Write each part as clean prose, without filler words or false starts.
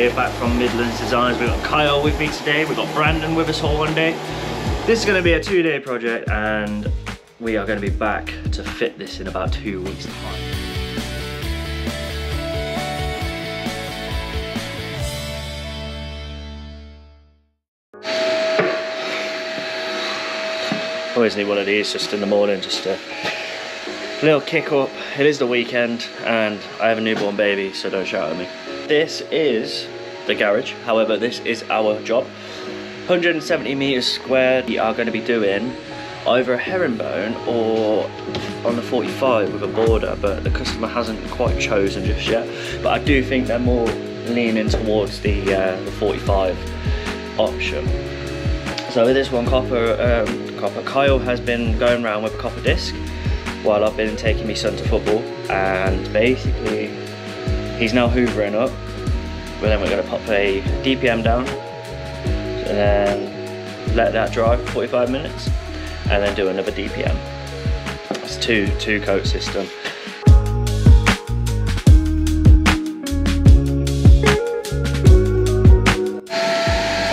here, back from Midlands Designs. We've got Kyle with me today, we've got Brandon with us all one day. This is going to be a 2-day project and we are going to be back to fit this in about 2 weeks time. Always need one of these just in the morning, just a little kick up. It is the weekend and I have a newborn baby, so don't shout at me. This is the garage, however this is our job. 170 meters squared. We are going to be doing either a herringbone or on the 45 with a border, but the customer hasn't quite chosen just yet. But I do think they're more leaning towards the 45 option. So with this one, copper, Kyle has been going around with a copper disc while I've been taking my son to football, and basically he's now hoovering up. But then we're going to pop a DPM down and then let that dry for 45 minutes and then do another DPM. It's two coat system.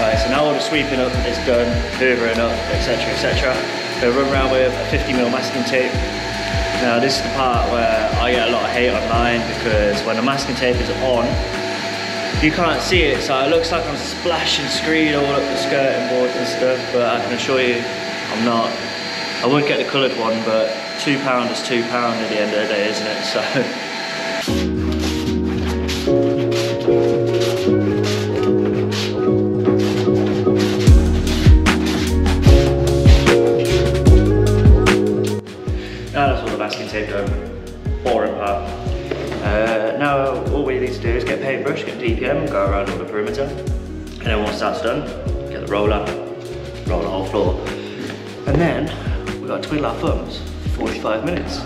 Right, so now all the sweeping up is done, hoovering up, etc, etc. We'll run around with a 50mm masking tape. Now this is the part where I get a lot of hate online, because when the masking tape is on, you can't see it, so it looks like I'm splashing screed all up the skirting board and stuff, but I can assure you I'm not. I won't get the coloured one, but £2 is £2 at the end of the day, isn't it? So. Now that's all the masking tape done, boring part. Now all we need to do is get a paintbrush, get DPM, go around all the perimeter, and then once that's done, get the roller, roll the whole floor, and then we've got to twiddle our thumbs for 45 minutes.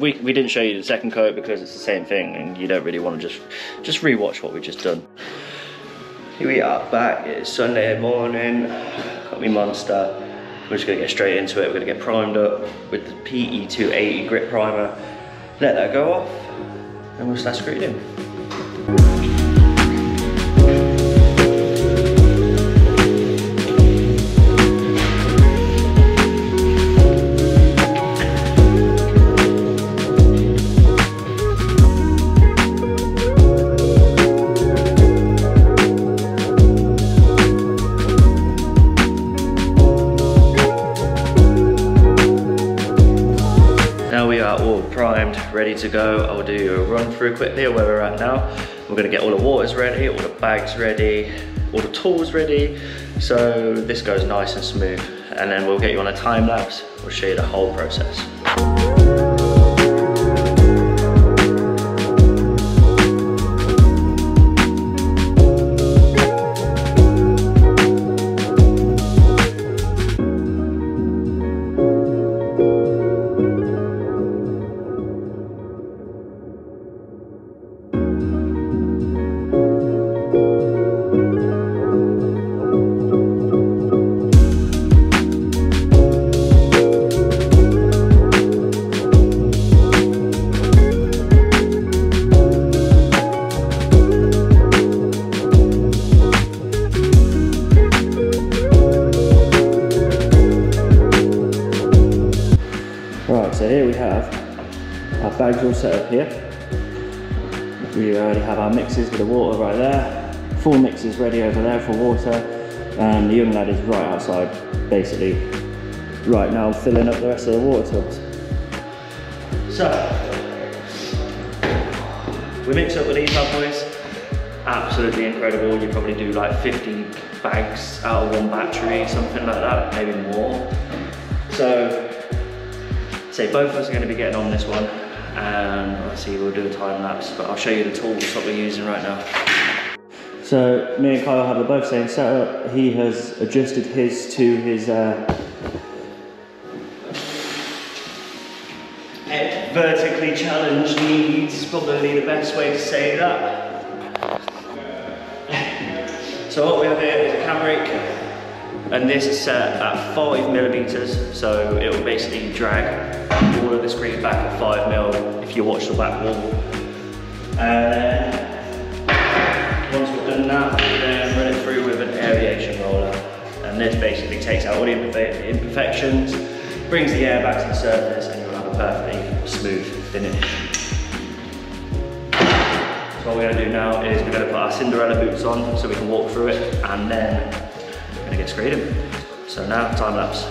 We didn't show you the second coat because it's the same thing and you don't really want to just rewatch what we've just done. Here we are back, it's Sunday morning, got me Monster. We're just going to get straight into it. We're going to get primed up with the PE280 grip primer, let that go off and we'll start screwing in. Ready to go. I'll do a run through quickly of where we're at now. We're going to get all the waters ready, all the bags ready, all the tools ready, so this goes nice and smooth, and then we'll get you on a time lapse. We'll show you the whole process. So here we have our bags all set up here. We already have our mixes with the water right there. 4 mixes ready over there for water. And the young lad is right outside, basically, right now filling up the rest of the water tubs. So, we mix up with these bad boys. Absolutely incredible. You probably do like 50 bags out of one battery, something like that, maybe more. So, So both of us are going to be getting on this one, and obviously we'll do a time lapse, but I'll show you the tools that we're using right now. So me and Kyle have the both same setup. He has adjusted his to his vertically challenged needs, probably the best way to say that. So what we have here is a cam brake, and this is set at 5mm, so it will basically drag all of the screen back at 5mm if you watch the back wall. Once we've done that, we then run it through with an aeration roller, and this basically takes out all the imperfections, brings the air back to the surface, and you'll have a perfectly smooth finish. So what we're going to do now is we're going to put our Cinderella boots on so we can walk through it, and then we're going to get screeding. So now, time lapse.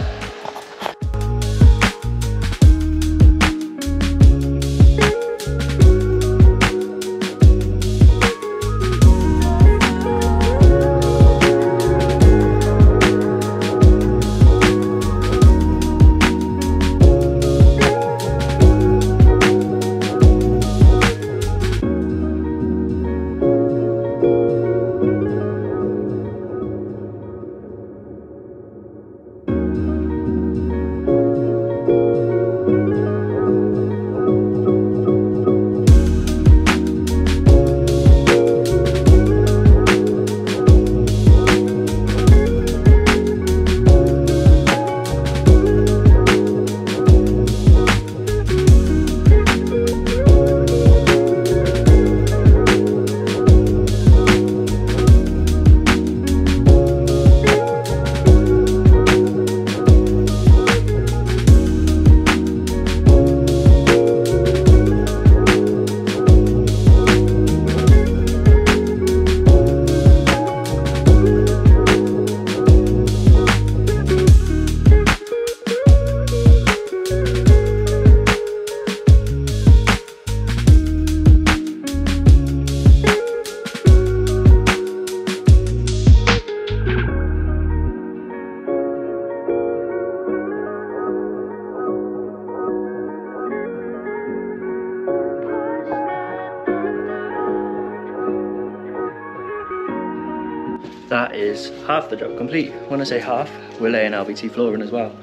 That is half the job complete. When I say half, we're laying LVT flooring as well.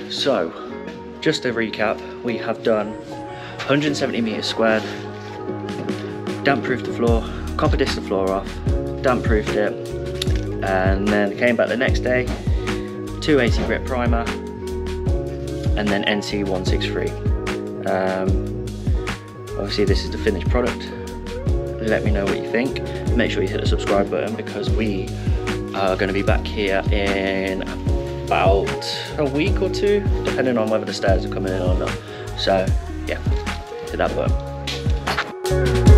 So, just to recap, we have done 170 meters squared, damp proofed the floor, copper disc the floor off, damp proofed it, and then came back the next day, 280 grit primer, and then NC 163. Obviously this is the finished product. Let me know what you think. Make sure you hit the subscribe button, because we are going to be back here in about a week or two, depending on whether the stairs are coming in or not. So yeah, hit that button.